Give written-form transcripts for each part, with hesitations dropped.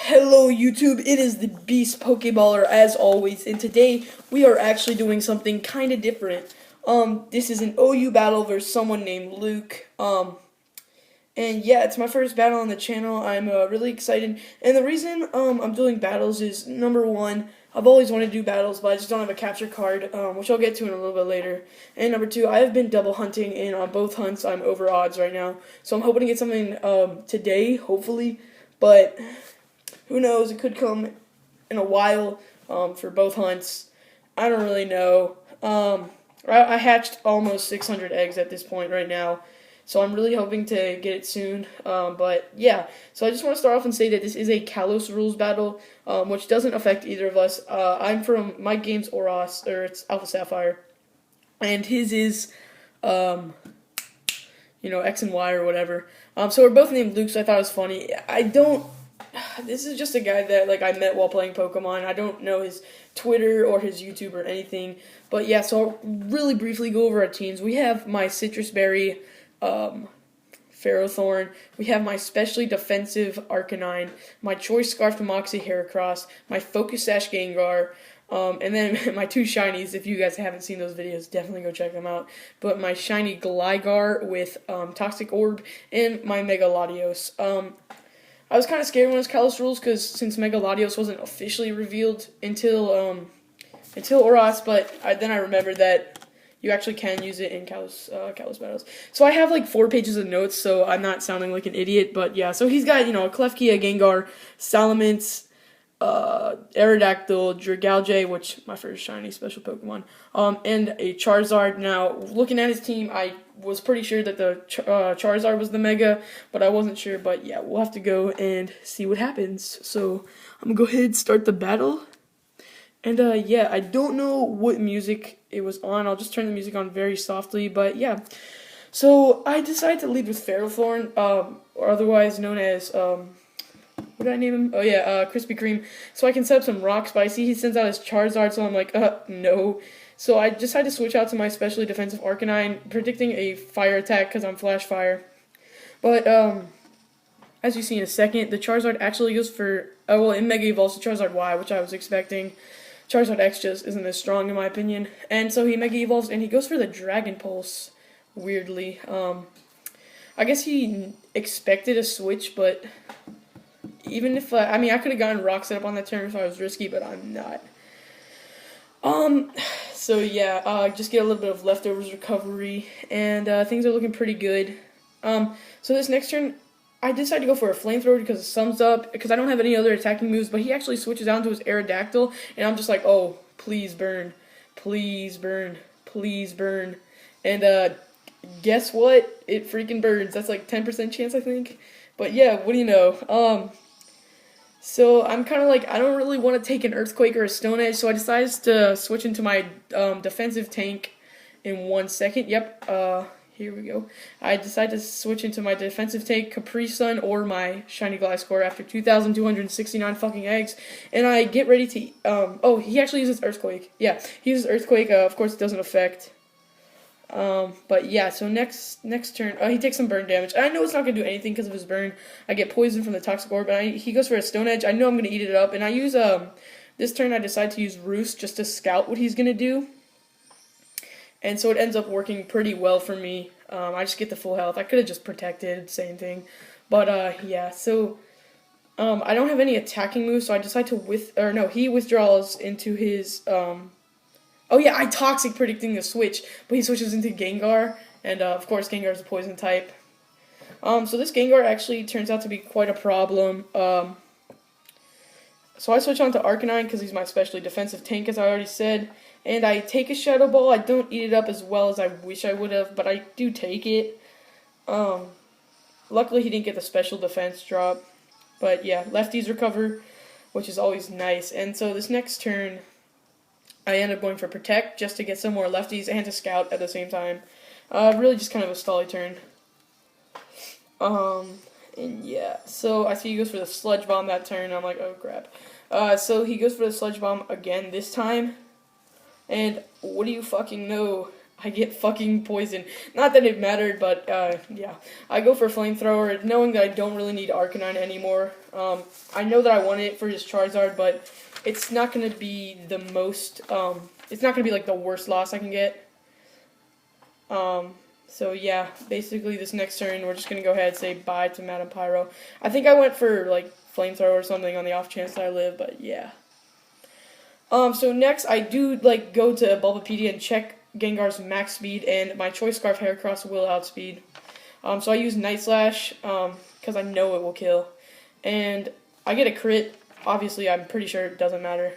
Hello YouTube, it is the Beast Pokeballer as always, and today we are actually doing something kind of different. This is an OU battle versus someone named Luke. And yeah, it's my first battle on the channel. I'm really excited, and the reason I'm doing battles is, number one, I've always wanted to do battles, but I just don't have a capture card, which I'll get to in a little bit later. And number two, I have been double hunting, and on both hunts I'm over odds right now, so I'm hoping to get something today, hopefully, but who knows, it could come in a while for both hunts. I don't really know. I hatched almost 600 eggs at this point right now, so I'm really hoping to get it soon. But yeah, so I just want to start off and say that this is a Kalos rules battle, which doesn't affect either of us. I'm from my game's Oros, or it's Alpha Sapphire, and his is, X and Y or whatever. So we're both named Luke, so I thought it was funny. This is just a guy that I met while playing Pokemon. I don't know his Twitter or his YouTube or anything. But yeah, so I'll really briefly go over our teams. We have my Citrus Berry, Ferrothorn. We have my specially defensive Arcanine, my Choice Scarf Moxie Heracross, my Focus Sash Gengar, and then my two shinies. If you guys haven't seen those videos, definitely go check them out. But my shiny Gligar with Toxic Orb and my Mega Latios. I was kind of scared when it was Kalos rules, because since Mega Latios wasn't officially revealed until Oros, but then I remembered that you actually can use it in Kalos battles. So I have like 4 pages of notes, so I'm not sounding like an idiot, but yeah. So he's got, a Klefki, a Gengar, Salamence, Aerodactyl, Dragalge, which my first shiny special Pokemon, and a Charizard. Now, looking at his team, I was pretty sure that the Charizard was the Mega, but I wasn't sure. But yeah, we'll have to go and see what happens. So I'm gonna go ahead and start the battle. And yeah, I don't know what music it was on. I'll just turn the music on very softly. But yeah, so I decided to lead with Ferrothorn, or otherwise known as what did I name him? Oh yeah, Krispy Kreme. So I can set up some rocks, but I see he sends out his Charizard, so I'm like, no. So I decided to switch out to my specially defensive Arcanine, predicting a fire attack because I'm Flash Fire. But, as you see in a second, the Charizard actually goes for, it Mega Evolves to Charizard Y, which I was expecting. Charizard X just isn't as strong in my opinion. And so he Mega Evolves, and he goes for the Dragon Pulse, weirdly. I guess he expected a switch, but even if, I could have gotten Rock set up on that turn if I was risky, but I'm not. So yeah, just get a little bit of leftovers recovery, and things are looking pretty good. So this next turn, I decided to go for a Flamethrower because it sums up, because I don't have any other attacking moves, but he actually switches out to his Aerodactyl, and I'm just like, oh, please burn, please burn, please burn. And guess what? It freaking burns. That's like 10% chance, I think. But yeah, what do you know? So I'm kind of like, I don't really want to take an Earthquake or a Stone Edge, so I decided to switch into my defensive tank in 1 second. Yep, here we go. I decided to switch into my defensive tank, Capri Sun, or my Shiny Gliscor after 2,269 fucking eggs, and I get ready to, oh, he actually uses Earthquake. Yeah, he uses Earthquake, of course it doesn't affect. But yeah, so next turn, he takes some burn damage. I know it's not going to do anything because of his burn. I get poisoned from the Toxic Orb, but he goes for a Stone Edge. I know I'm going to eat it up, and I use, this turn I decide to use Roost just to scout what he's going to do. And so it ends up working pretty well for me. I just get the full health. I could have just protected, same thing. But, yeah, so, I don't have any attacking moves, so I decide to he withdraws into his, oh yeah, I Toxic predicting the switch, but he switches into Gengar, and of course Gengar is a poison type. So this Gengar actually turns out to be quite a problem. So I switch on to Arcanine because he's my specially defensive tank, as I already said, and I take a Shadow Ball. I don't eat it up as well as I wish I would have, but I do take it. Luckily he didn't get the special defense drop, but yeah, lefties recover, which is always nice. And so this next turn, I end up going for Protect just to get some more lefties and to Scout at the same time. Really just kind of a stally turn. And yeah, so I see he goes for the Sludge Bomb that turn. I'm like, oh crap. So he goes for the Sludge Bomb again this time. And what do you fucking know? I get fucking poisoned. Not that it mattered, but yeah. I go for Flamethrower, knowing that I don't really need Arcanine anymore. I know that I want it for his Charizard, but it's not going to be the most, it's not going to be like the worst loss I can get. So yeah, basically this next turn, we're just going to go ahead and say bye to Madame Pyro. I think I went for like Flamethrower or something on the off chance that I live, but yeah. So next I do like go to Bulbapedia and check Gengar's max speed, and my Choice Scarf Heracross will outspeed. So I use Night Slash, because I know it will kill. And I get a crit. Obviously, I'm pretty sure it doesn't matter.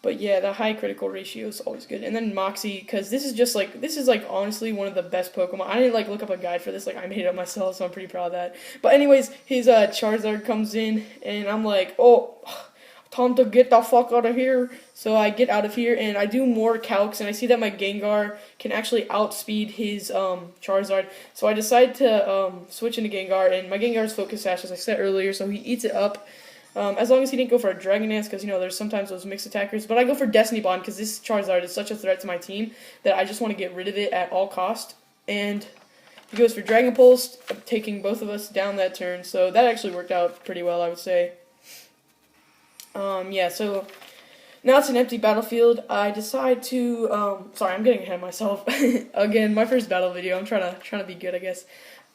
But yeah, the high critical ratio is always good. And then Moxie, because this is like honestly one of the best Pokemon. I didn't like look up a guide for this, like I made it up myself, so I'm pretty proud of that. But anyways, his Charizard comes in, and I'm like, oh, time to get the fuck out of here. So I get out of here, and I do more calcs, and I see that my Gengar can actually outspeed his Charizard. So I decide to switch into Gengar, and my Gengar's Focus Sash, as I said earlier, so he eats it up. As long as he didn't go for a Dragon Dance, because, you know, there's sometimes those mixed attackers. But I go for Destiny Bond, because this Charizard is such a threat to my team that I just want to get rid of it at all cost. And he goes for Dragon Pulse, taking both of us down that turn. So that actually worked out pretty well, I would say. Yeah, so now it's an empty battlefield. I decide to, sorry, I'm getting ahead of myself. Again, my first battle video. I'm trying to be good, I guess.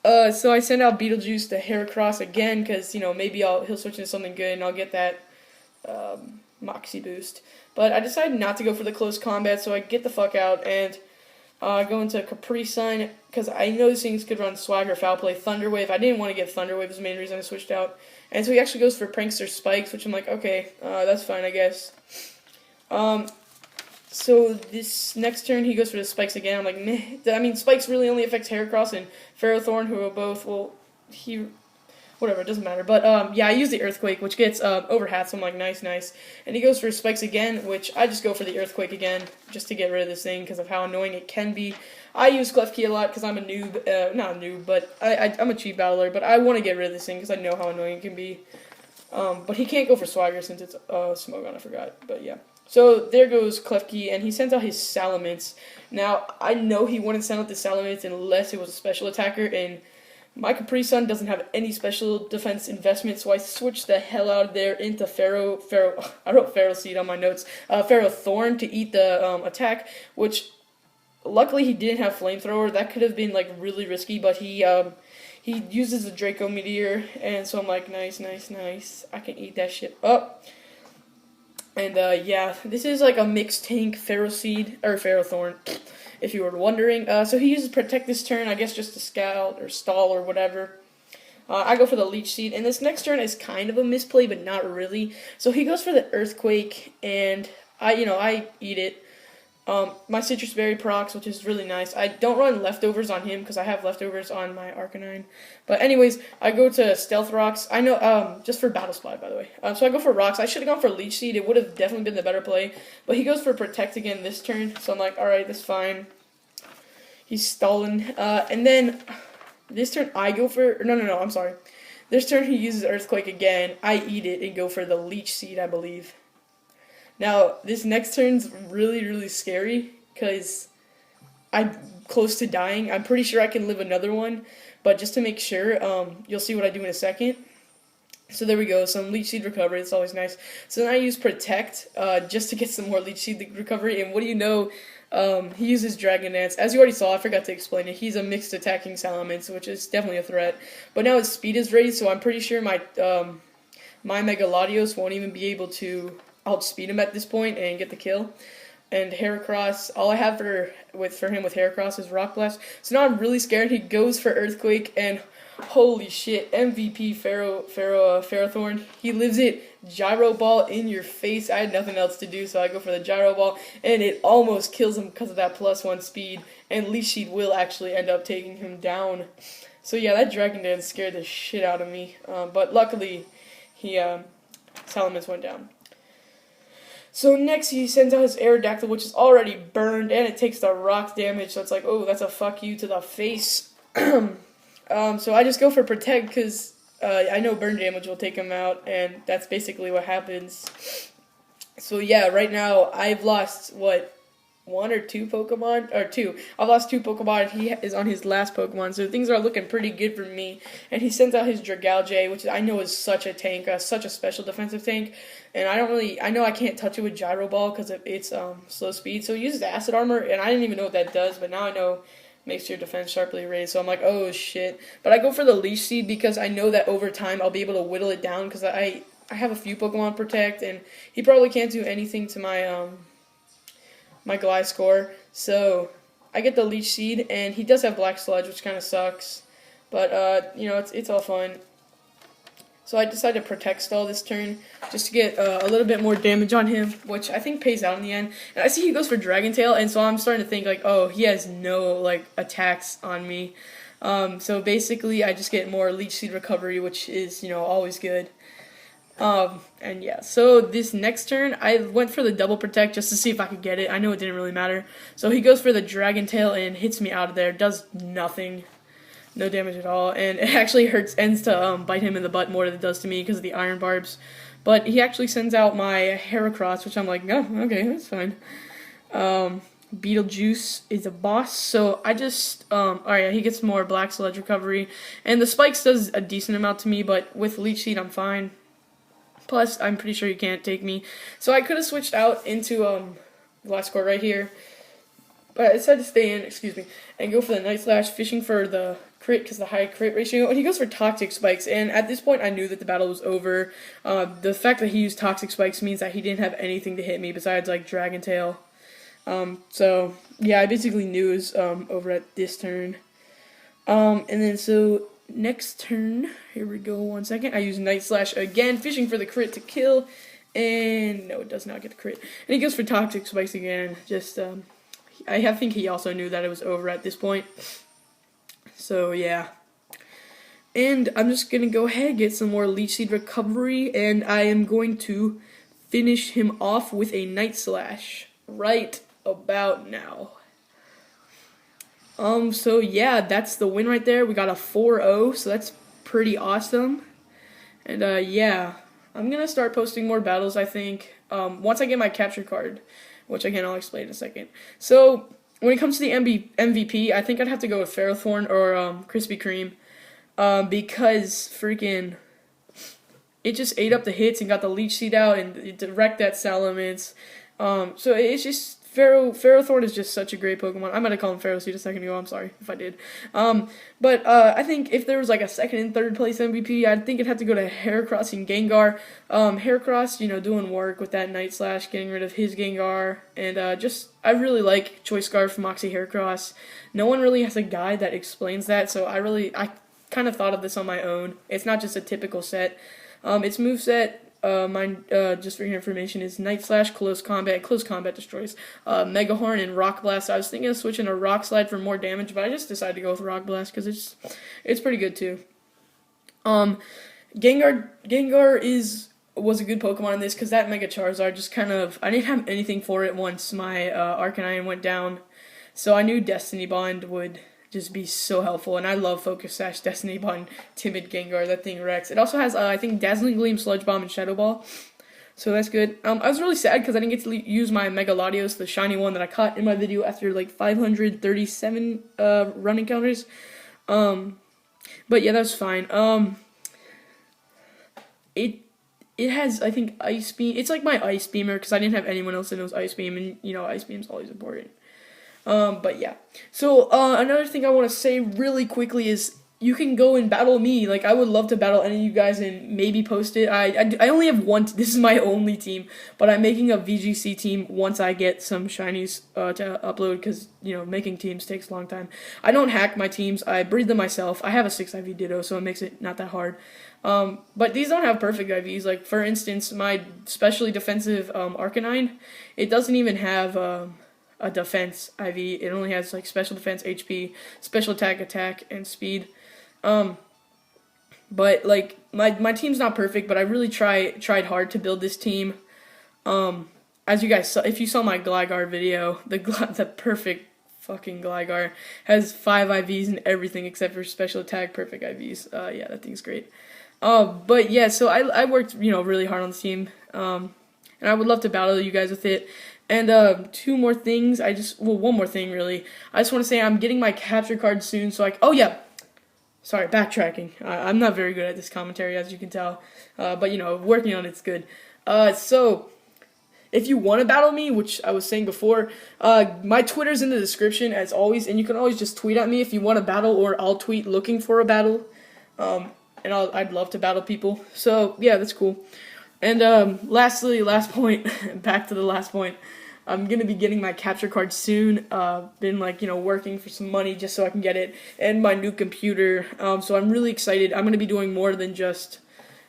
So I send out Beetlejuice to Heracross again, because, you know, maybe he'll switch into something good, and I'll get that, Moxie boost. But I decided not to go for the close combat, so I get the fuck out, and, go into Capri Sun, because I know these things could run Swag or Foul Play. Thunder Wave, I didn't want to get Thunder Wave, was the main reason I switched out. And so he actually goes for Prankster Spikes, which I'm like, okay, that's fine, I guess. So this next turn, he goes for the Spikes again. I'm like, meh. I mean, Spikes really only affects Heracross and Ferrothorn, who are both, well, whatever, it doesn't matter. But, yeah, I use the Earthquake, which gets Overhat, so I'm like, nice, nice. And he goes for Spikes again, which I just go for the Earthquake again, just to get rid of this thing, because of how annoying it can be. I use Klefki a lot, because I'm a noob, not a noob, but I'm a cheap battler, but I want to get rid of this thing, because I know how annoying it can be. But he can't go for Swagger, since it's Smogon, I forgot, but yeah. So there goes Klefki, and he sends out his Salamence. Now, I know he wouldn't send out the Salamence unless it was a special attacker, and my Capri Sun doesn't have any special defense investment, so I switched the hell out of there into I wrote Pharaoh Seed on my notes, Ferrothorn to eat the attack, which luckily he didn't have Flamethrower. That could have been like really risky, but he uses the Draco Meteor, and so I'm like, nice, nice, nice. I can eat that shit up. And yeah, this is like a mixed tank Ferroseed, or Ferrothorn, if you were wondering. So he uses Protect this turn, I guess just to scout or stall or whatever. I go for the Leech Seed, and this next turn is kind of a misplay, but not really. So he goes for the Earthquake, and I eat it. My Citrus Berry procs, which is really nice. I don't run Leftovers on him, because I have Leftovers on my Arcanine. But anyways, I go to Stealth Rocks. I know, just for Battle Spot, by the way. So I go for Rocks. I should have gone for Leech Seed. It would have definitely been the better play. But he goes for Protect again this turn. So I'm like, alright, that's fine. He's stalling. And then this turn I go for... No, I'm sorry. This turn he uses Earthquake again. I eat it and go for the Leech Seed, I believe. Now, this next turn's really, really scary, because I'm close to dying. I'm pretty sure I can live another one, but just to make sure, you'll see what I do in a second. So there we go, some Leech Seed recovery, it's always nice. So then I use Protect, just to get some more Leech Seed recovery, and what do you know, he uses Dragon Dance. As you already saw, I forgot to explain it, he's a mixed attacking Salamence, which is definitely a threat. But now his speed is raised, so I'm pretty sure my Mega Latios won't even be able to outspeed him at this point and get the kill. And Heracross, all I have for him with Heracross is Rock Blast. So now I'm really scared. He goes for Earthquake, and holy shit, MVP Ferrothorn. He lives it. Gyro Ball in your face. I had nothing else to do, so I go for the Gyro Ball, and it almost kills him because of that +1 speed. And Leech Seed will actually end up taking him down. So yeah, that Dragon Dance scared the shit out of me. But luckily, Salamence went down. So next he sends out his Aerodactyl, which is already burned, and it takes the rock damage, so it's like, oh, that's a fuck you to the face. So I just go for Protect, because I know burn damage will take him out, and that's basically what happens. So yeah, right now, I've lost, one or two Pokemon, or two. I've lost two Pokemon. He is on his last Pokemon, so things are looking pretty good for me. And he sends out his Dragalge, which I know is such a tank, such a special defensive tank. And I know I can't touch it with Gyro Ball because of its slow speed. So he uses Acid Armor, and I didn't even know what that does, but now I know makes your defense sharply raised. So I'm like, oh shit. But I go for the Leech Seed because I know that over time I'll be able to whittle it down because I have a few Pokemon Protect, and he probably can't do anything to my my Gliscor. So I get the Leech Seed, and he does have Black Sludge, which kind of sucks. But you know, it's all fun. So I decided to Protect Stall this turn just to get a little bit more damage on him, which I think pays out in the end. And I see he goes for Dragon Tail, and so I'm starting to think like, oh, he has no like attacks on me. So basically, I just get more Leech Seed recovery, which is, you know, always good. And yeah, so this next turn, I went for the double protect just to see if I could get it. I know it didn't really matter. So he goes for the Dragon Tail and hits me out of there. Does nothing. No damage at all. And it actually ends to bite him in the butt more than it does to me because of the Iron Barbs. But he actually sends out my Heracross, which I'm like, no, okay, that's fine. Beetlejuice is a boss, so I just, alright, he gets more Black Sludge recovery. And the Spikes does a decent amount to me, but with Leech Seed, I'm fine. Plus, I'm pretty sure you can't take me. So I could have switched out into Gliscor right here. But I decided to stay in, excuse me, and go for the Night Slash, fishing for the crit because the high crit ratio. And he goes for Toxic Spikes. And at this point, I knew that the battle was over. The fact that he used Toxic Spikes means that he didn't have anything to hit me besides, like, Dragon Tail. So, yeah, I basically knew it was over at this turn. And then, so... next turn, here we go, 1 second. I use Night Slash again, fishing for the crit to kill, and no, it does not get the crit. And he goes for Toxic Spikes again. Just, I think he also knew that it was over at this point. So, yeah. And I'm just going to go ahead, get some more Leech Seed recovery, and I am going to finish him off with a Night Slash right about now. So yeah, that's the win right there. We got a 4-0, so that's pretty awesome. And, yeah, I'm gonna start posting more battles, I think, once I get my capture card, which again, I'll explain in a second. So, when it comes to the MVP, I think I'd have to go with Ferrothorn or, Krispy Kreme, because freaking, it just ate up the hits and got the Leech Seed out and it wrecked that Salamence. So it's just, Ferrothorn is just such a great Pokemon. I might have called him Ferroseed a second ago. I'm sorry if I did. But I think if there was like a second and third place MVP, I'd think it'd have to go to Heracross and Gengar. Heracross, you know, doing work with that Night Slash, getting rid of his Gengar, and I really like Choice Scarf, Moxie Heracross. No one really has a guide that explains that, so I kind of thought of this on my own. It's not just a typical set. Its moveset. Mine, just for your information, is Night Slash, Close Combat destroys, Mega Horn, and Rock Blast. I was thinking of switching to Rock Slide for more damage, but I just decided to go with Rock Blast, because it's pretty good, too. Gengar was a good Pokemon in this, because that Mega Charizard just kind of, I didn't have anything for it once my, Arcanine went down, so I knew Destiny Bond would just be so helpful, and I love Focus Sash, Destiny Bond, Timid Gengar. That thing wrecks. It also has, I think, Dazzling Gleam, Sludge Bomb, and Shadow Ball, so that's good. I was really sad because I didn't get to use my Mega Latios, the shiny one that I caught in my video after like 537 run encounters. But yeah, that's fine. It has, I think, Ice Beam. It's like my Ice Beamer because I didn't have anyone else that knows Ice Beam, and you know, Ice Beam's always important. But yeah. So, another thing I want to say really quickly is you can go and battle me. Like, I would love to battle any of you guys and maybe post it. I only have one. This is my only team, but I'm making a VGC team once I get some shinies to upload because, you know, making teams takes a long time. I don't hack my teams. I breed them myself. I have a 6 IV Ditto, so it makes it not that hard. But these don't have perfect IVs. Like, for instance, my specially defensive Arcanine, it doesn't even have a defense IV. It only has like special defense, HP, special attack, and speed. But like my team's not perfect, but I really tried hard to build this team. As you guys saw, if you saw my Gligar video, the perfect fucking Gligar has 5 IVs and everything except for special attack, perfect IVs. Yeah, that thing's great. But yeah, so I worked, you know, really hard on this team. And I would love to battle you guys with it. And two more things. One more thing really. I just want to say I'm getting my capture card soon. So oh yeah, sorry, backtracking. I'm not very good at this commentary, as you can tell. But you know, working on it's good. So if you want to battle me, which I was saying before, my Twitter's in the description as always, and you can always just tweet at me if you want to battle, or I'll tweet looking for a battle. And I'd love to battle people. So yeah, that's cool. And lastly, last point, back to the last point. I'm gonna be getting my capture card soon. Been working for some money just so I can get it, and my new computer. So I'm really excited. I'm gonna be doing more than just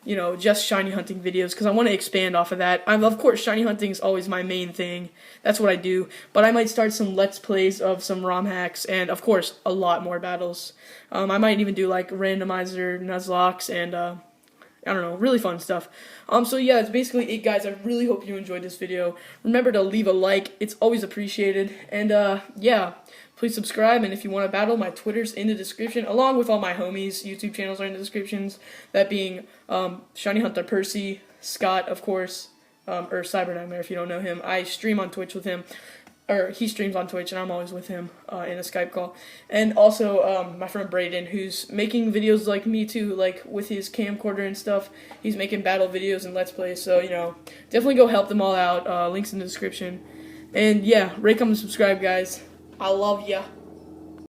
shiny hunting videos, because I want to expand off of that. Of course, shiny hunting is always my main thing. That's what I do. But I might start some Let's Plays of some ROM hacks, and of course, a lot more battles. I might even do like randomizer, Nuzlocke, and I don't know, really fun stuff. So yeah, that's basically it, guys. I really hope you enjoyed this video. Remember to leave a like. It's always appreciated. And yeah, please subscribe. And if you want to battle, my Twitter's in the description, along with all my homies' YouTube channels are in the descriptions. That being Shiny Hunter Percy, Scott, of course, or Cyber Nightmare if you don't know him. I stream on Twitch with him. Or he streams on Twitch, and I'm always with him in a Skype call. And also my friend Brayden, who's making videos like me too, like with his camcorder and stuff. He's making battle videos and Let's Plays, so definitely go help them all out. Links in the description. And yeah, rate, comment, subscribe, guys. I love ya.